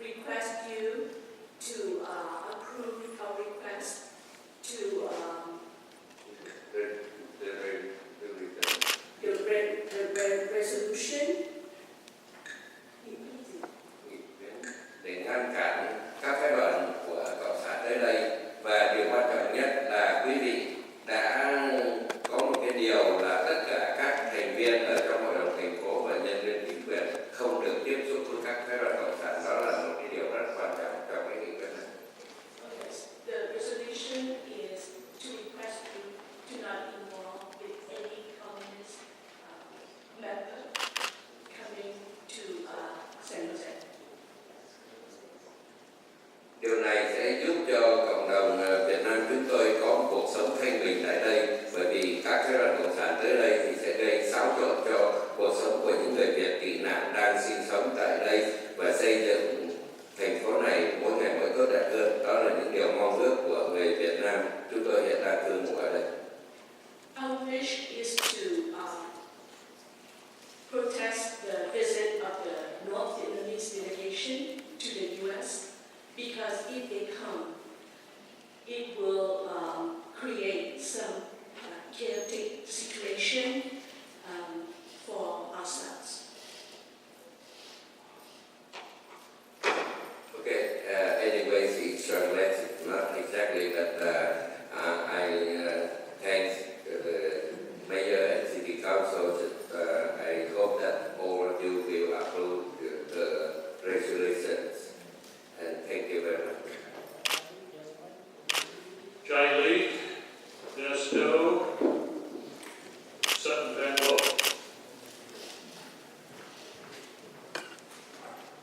request you to approve our request to the resolution để ngăn cản các phái đoàn của Cộng sản tới đây. Và điều quan trọng nhất là quý vị đã có một cái điều là tất cả các thành viên ở trong hội đồng thành phố và nhân viên chính quyền không được tiếp xúc với các phái đoàn Cộng sản. Đó là một cái điều rất quan trọng trong cái nghị quyết này. The resolution is to request you to not involve with any communist member coming to San Jose. Điều này sẽ giúp cho cộng đồng Việt Nam chúng tôi có một cuộc sống thanh bình tại đây, bởi vì các phái đoàn Cộng sản tới đây thì sẽ gây xáo trộn cho cuộc sống của những người Việt tị nạn đang sinh sống tại đây và xây dựng thành phố này mỗi ngày mỗi tốt đẹp hơn. Đó là những điều mong ước của người Việt Nam chúng tôi hiện đang cư ngụ ở đây. Our wish is to protest the visit of the North Vietnamese delegation to the U.S. because if they come, it will create some chaotic situation for ourselves. Okay, anyways, it translates not exactly, but I thank the mayor and city council. I hope that all of you will approve the resolutions, and thank you very much. Johnny Lee, Dennis Stowe, Sutton Van Lowe.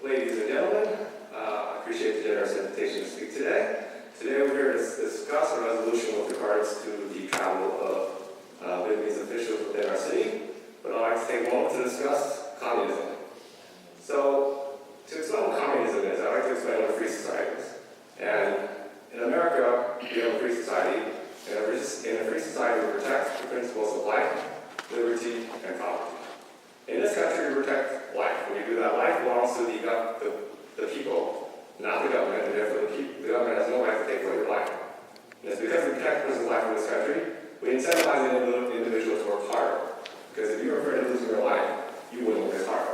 Ladies and gentlemen, I appreciate the generous invitation to speak today. Today we're here to discuss a resolution with regards to the travel of Vietnamese officials within our city, but I'd like to take a moment to discuss communism. So, to explain what communism is, I'd like to explain what a free society is. And in America, we have a free society. In a free society, we protect the principles of life, liberty, and property. In this country, we protect life. When we do that, life belongs to the people, not the government, and therefore the government has no right to take away your life. And it's because we protect the person's life in this country, we incentivize the individual to work harder. Because if you're afraid of losing your life, you wouldn't work as hard.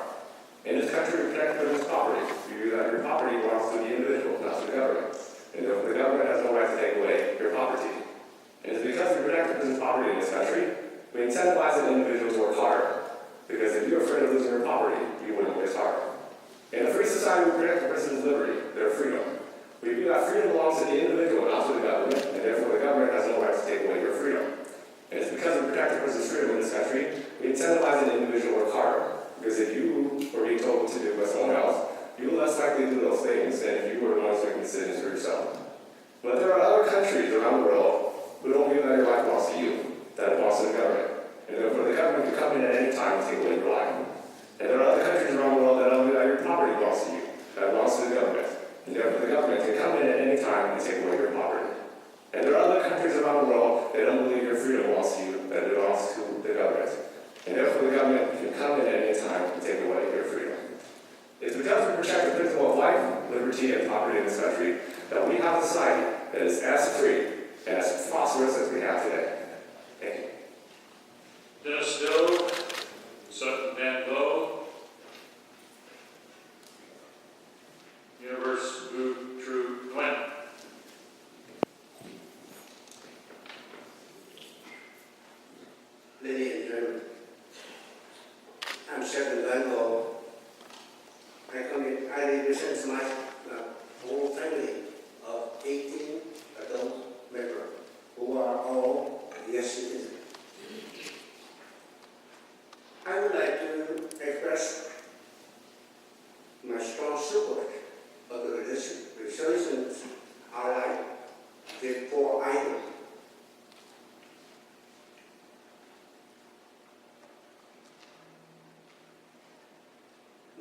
In this country, we protect the person's property. If you do that, your property belongs to the individual, not to the government. And therefore the government has no right to take away your property. And it's because we protect the person's property in this country, we incentivize an individual to work harder. Because if you're afraid of losing your property, you wouldn't work as hard. In a free society, we protect the person's liberty, their freedom. We do that freedom belongs to the individual, not to the government, and therefore the government has no right to take away your freedom. And it's because we protect the person's freedom in this country, we incentivize an individual to work harder. Because if you were being told what to do by someone else, you will less likely do those things than if you were the ones making decisions for yourself. But there are other countries around the world who don't believe that your life belongs to you, that it belongs to the government. And therefore the government can come in at any time and take away your life. And there are other countries around the world that don't believe that your property belongs to you, that it belongs to the government. And therefore the government can come in at any time and take away your property. And there are other countries around the world that don't believe your freedom belongs to you, that it belongs to the government. And therefore the government can come in at any time and take away your freedom. It's because we protect the principle of life, liberty, and property in this country that we have a society that is as free and as prosperous as we have today. Thank you. Dennis Stowe, Sutton Van Lowe, Universe Vu Tru Nguyen. Ladies and gentlemen, I'm Sutton Van Lowe. I represent my whole family of 18 adult members who are all U.S. citizens. I would like to express my strong support of the resolutions outlined with 4 items.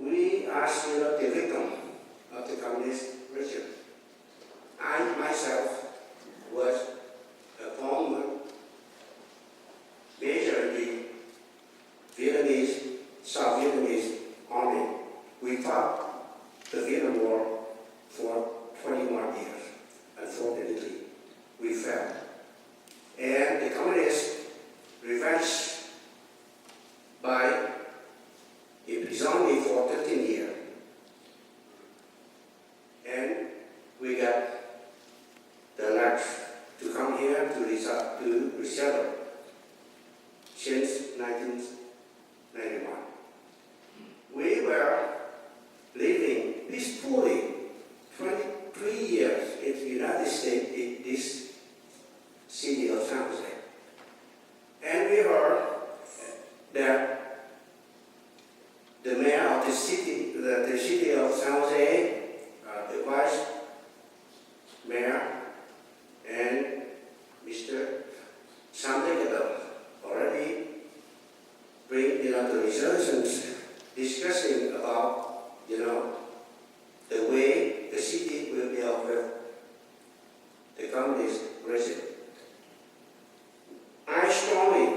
We are still the victim of the communist regime. I myself was a former major in the Vietnamese, South Vietnamese army. We fought the Vietnam War for 21 years. Unfortunately, we failed. And the communists revenged by imprisoned me for 13 years. And we got the right to come here to resettle since 1991. We were living peacefully 23 years in the United States in this city of San Jose. And we heard that the mayor of the city of San Jose, the vice mayor, and Mr. Sandegado already bring the resolutions discussing about the way the city will be with the communist regime. I strongly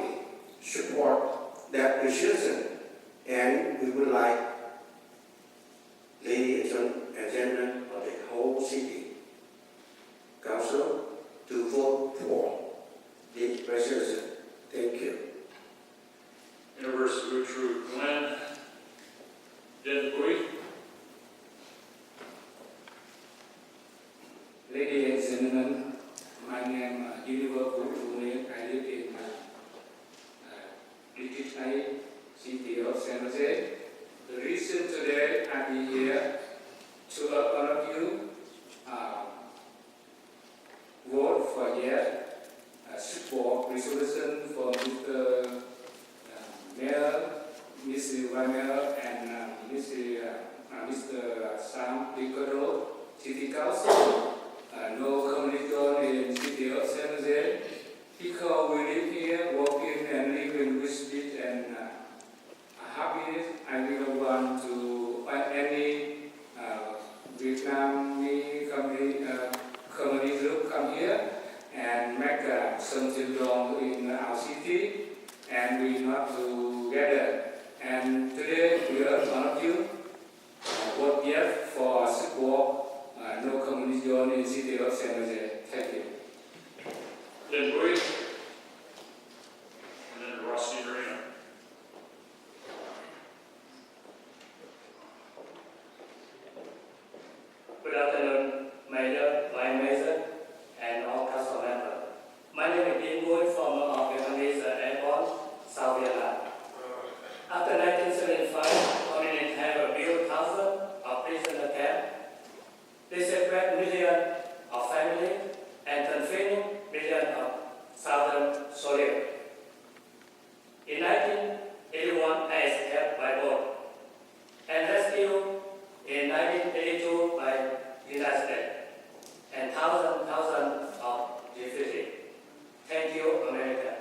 support that resolution, and we would like, ladies and gentlemen of the whole city council, to vote for the resolution. Thank you. University of True Glenn, Den Bui. Ladies and gentlemen, my name is University of True. I live in District 8, city of San Jose. The reason today I'm here to all of you vote for yes, support resolution for Mr. Mayor, Mr. Vice Mayor, and Mr. Sam Piccolo, City Council. No community zone in City of San Jose, because we live here, working and living with peace and happiness. I will want to any Vietnamese community group come here and make something wrong in our city, and we not together. And today we are one of you vote yes for support no community zone in city of San Jose. Thank you. Den Bui. And then Rossi Arena. Good afternoon, Mayor, Vice Mayor, and all council members. My name is Dean Boy from Vietnamese Airborne, South Vietnam. After 1975, community have built thousands of prisoner camps. They separate millions of families and confining millions of southern soldiers. In 1981, I escaped by boat and rescued in 1982 by United States and thousands of refugees. Thank you, America.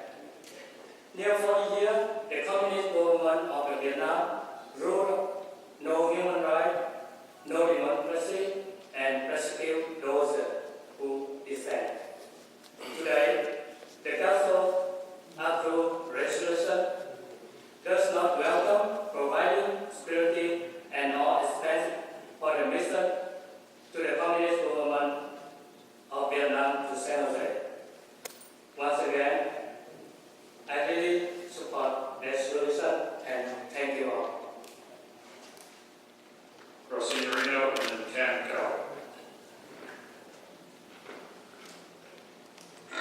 Near 40 years, the communist government of Vietnam ruled no human rights, no democracy, and persecute those who dissent. Today, the Council approved resolution does not welcome providing security and all expense for the mission to the communist government of Vietnam to San Jose. Once again, I really support the resolution and thank you all. Rossi Arena and then Cam Cal.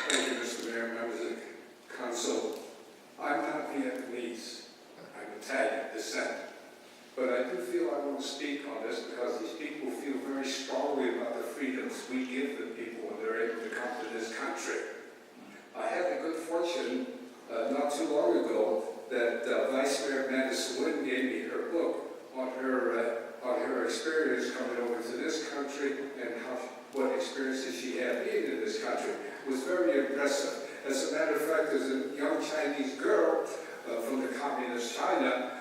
Thank you, Mr. Mayor, members of the council. I'm not Vietnamese. I'm Italian descent. But I do feel I want to speak on this because these people feel very strongly about the freedoms we give the people when they're able to come to this country. I had the good fortune not too long ago that Vice Mayor Madison Wynn gave me her book on her experience coming over to this country and what experiences she had being in this country. It was very impressive. As a matter of fact, there's a young Chinese girl from the communist China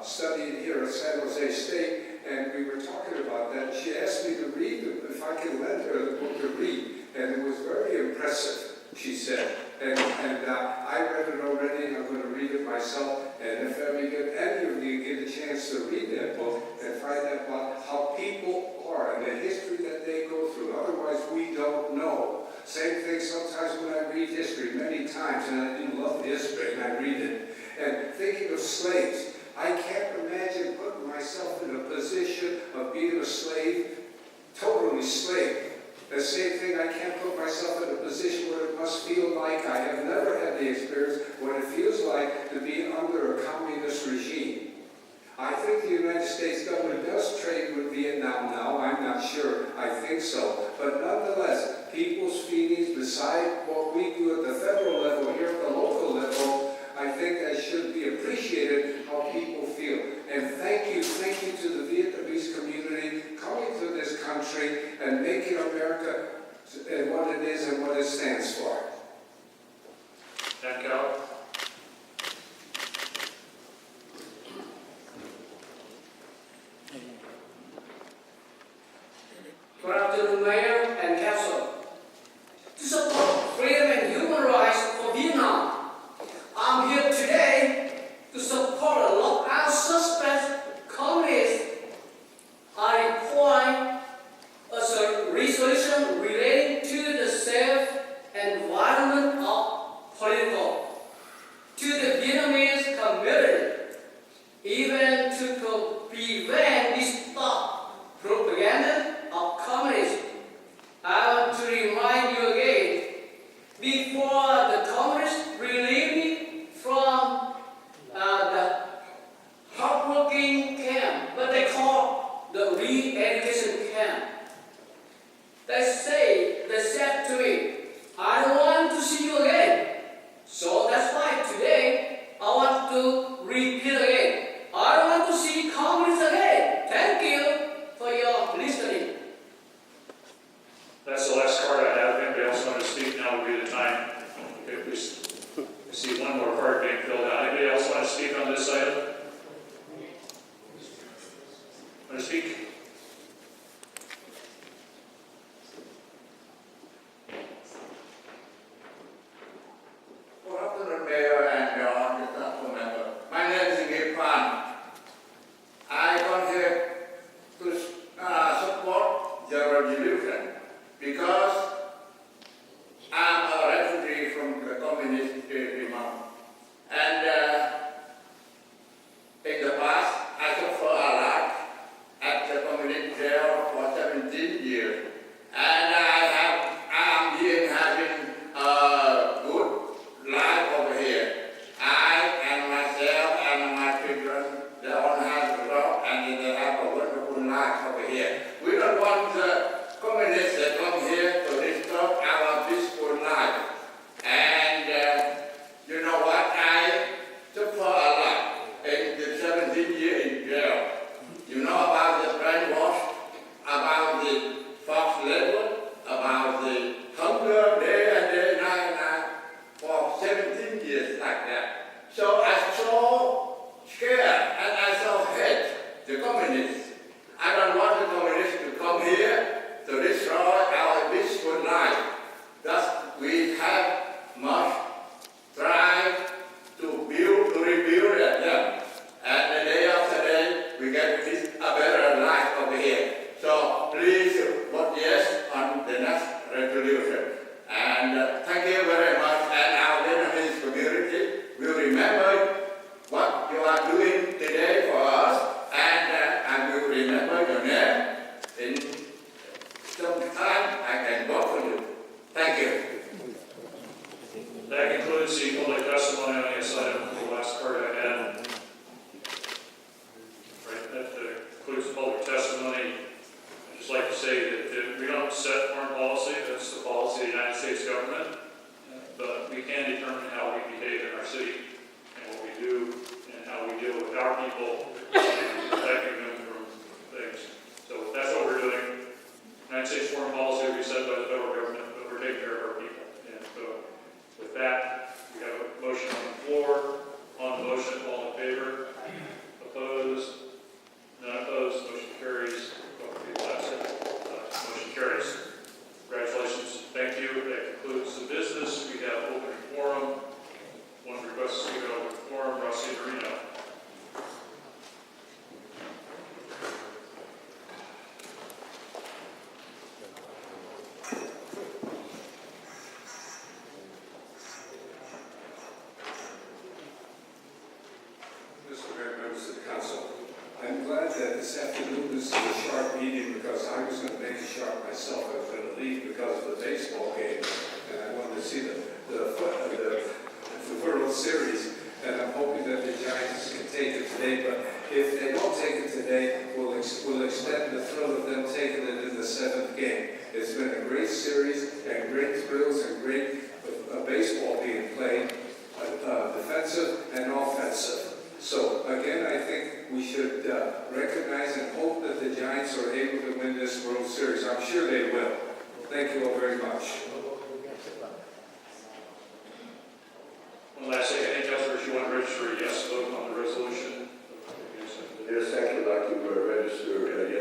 studying here at San Jose State, and we were talking about that. She asked me to read them, if I could lend her the book to read, and it was very impressive, she said. And I read it already, and I'm going to read it myself, and if any of you get a chance to read that book and find out about how people are and the history to. Otherwise, we don't know. Same thing sometimes when I read history, many times, and I do love history, and I read it. And thinking of slaves, I can't imagine putting myself in a position of being a slave, totally slave. The same thing, I can't put myself in a position where it must feel like, I have never had the experience, what it feels like to be under a communist regime. I think the United States government does trade with Vietnam now, I'm not sure, I think so. But nonetheless, people's feelings beside what we do at the federal level, here at the local level, I think that should be appreciated how people feel. And thank you to the Vietnamese community coming to this country and making America what it is and what it stands for. Thank you. Good afternoon, Mayor and Council. To support freedom and human rights for Vietnam, I'm here today to support a lockout suspect communists. I require a resolution relating to the safe environment of political to the Vietnamese community, even to prevent this thought propaganda of communism. I want to remind you again, before the communists relieved me from the hardworking camp, what they call the re-education camp. They said to me, I don't want to see you again. So that's why today I want to repeat again. I don't want to see communists again. Thank you for your listening. That's the last card I have. If anybody else want to speak, now would be the time. Okay, please. I see one more card being filled out. Anybody else want to speak on this item? Want to speak? Good afternoon, Mayor and the council member. My name is Nghi Phan. I come here to support the resolution because I'm a refugee from the communist Vietnam. And in the past, I suffered a lot at the communist jail for 17 years. And I am here having a good life over here. I and myself and my children, they all have a job and they have a wonderful life over here. We don't want the communists that come here to disturb our peaceful life. And you know what? I suffer a lot in the 17 years in jail. You know about the brainwash, about the forced labor, about the hunger day and day, night, for 17 years like that. So I so scared and I so hate the communists. I don't want the communists to come here to destroy our peaceful life. Thus, we must try to rebuild them. And the day after day, we get a better life over here. So please vote yes on the next resolution. And thank you very much. And our Vietnamese community will remember what you are doing today for us. And I will remember your name. In some time, I can vote for you. Thank you. That concludes the public testimony on this item. The last card I had. Right, that concludes the public testimony. I'd just like to say that we don't set foreign policy. That's the policy of the United States government. But we can determine how we behave in our city and what we do and how we deal with our people and protecting them from things. So that's what we're doing. United States foreign policy will be set by the federal government, but we're taking care of our people. And so with that, we have a motion on the floor. On the motion, all in favor? Opposed? None opposed. Motion carries. Motion carries. Congratulations. Thank you. That concludes the business. We have open forum. One request to go open forum. Rossi Marino. Yankee sharp myself. I was going to leave because of the baseball game, and I wanted to see the World Series, and I'm hoping that the Giants can take it today. But if they don't take it today, we'll extend the thrill of them taking it in the 7th game. It's been a great series and great thrills and great baseball being played, defensive and offensive. So again, I think we should recognize and hope that the Giants are able to win this World Series. I'm sure they will. Thank you all very much. One last thing, I think, Councilors, you want to register a yes vote on the resolution? Yes, thank you. I'd like to register a